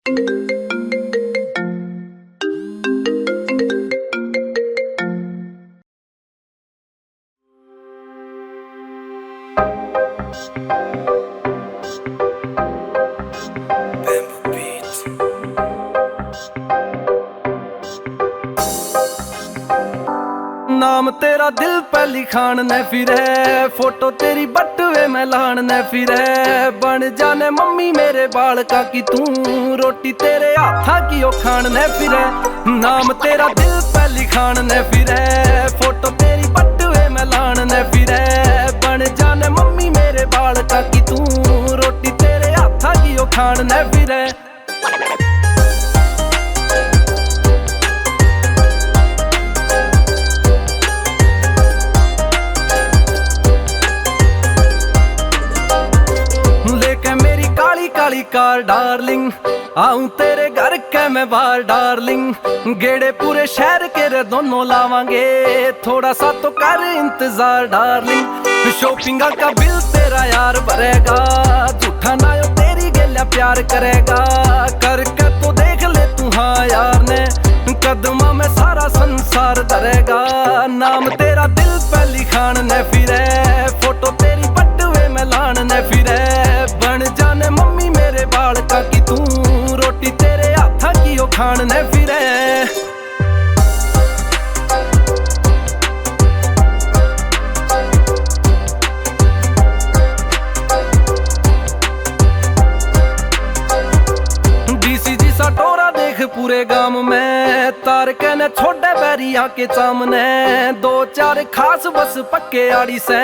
नाम तेरा दिल पे लिखान ने फिरे, फोटो तेरी बटवे में लान ने फिरे। बन जाने मम्मी मेरे बालका की तू, रोटी तेरे हाथा की ओ खान ने फिरे। नाम तेरा दिल पे लिखान ने फिरे, फोटो तेरी बटवे में लान ने फिरे। बन जाने मम्मी मेरे बालका की तू, रोटी तेरे हाथा की ओ खान ने फिरे। काली कार डार्लिंग, आऊं तेरे घर के मैं बाहर डार्लिंग। गेड़े पूरे शहर के रे दोनों लावांगे, थोड़ा सा तो कर इंतजार डार्लिंग। शॉपिंग का बिल तेरा यार भरेगा, झूठा ना यो तेरी गेल्या प्यार करेगा। करके तो देख ले तू हाँ यार ने, कदमा में सारा संसार धरेगा। नाम तेरा दिल पे लिखान ने फिरे, फोटो तेरी बटवे में लान ने फिरे। बन जाने मम्मी मेरे बालका की तू, रोटी तेरे हाथा की ओ खान ने फिरे। डीसीजी सा टोरा देख पूरे गांव में, तार के ने छोड़े बैरिया के सामने। दो चार खास बस पक्के आड़ी से,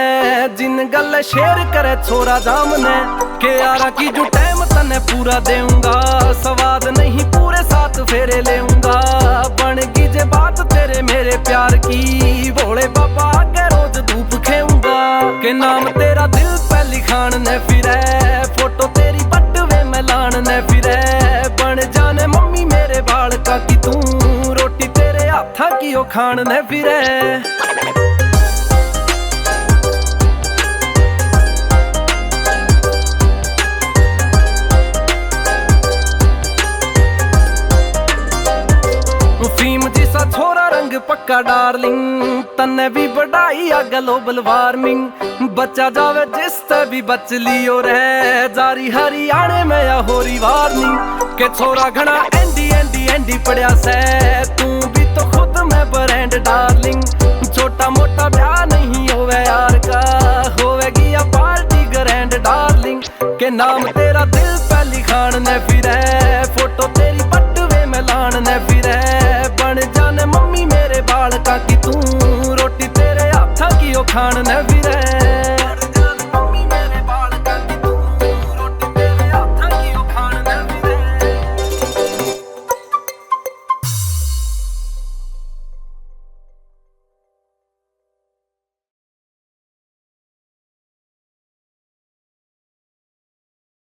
जिन गल शेर करे छोरा जामने। के यारा की जो टाइम तने पूरा देऊंगा, स्वाद नहीं पूरे साथ फेरे लेऊंगा। बन गई जे बात तेरे मेरे प्यार की, भोले बाबा आगे रोज धूप खेऊंगा। के नाम तेरा दिल पे लिखान ने फिरे, फोटो तेरी बटवे में लान ने फिरे। बन जाने मम्मी मेरे बालका की तू, रोटी तेरे हाथा की ओ खान ने फिरे। फीम जिसा छोरा रंग पक्का डार्लिंग, तन्ने भी बढ़ाई आ ग्लोबल वार्मिंग। बच्चा जावे जिस ते भी बच लियो रे, जारी हरियाणे में या होरी वार्निंग। के छोरा घना एंडी एंडी एंडी पड़िया से, तू भी तो खुद में ब्रांड डार्लिंग। छोटा मोटा ब्याह नहीं होवे यार का, होवेगी या पार्टी ग्रैंड डार्लिंग। के नाम तेरा दिल पे लिखान ने फिरे, फोटो तेरी बटवे में लान ने फिरे। बन जाने मम्मी मेरे बालका की तू, रोटी तेरे हाथा की ओ खान ने फिरे।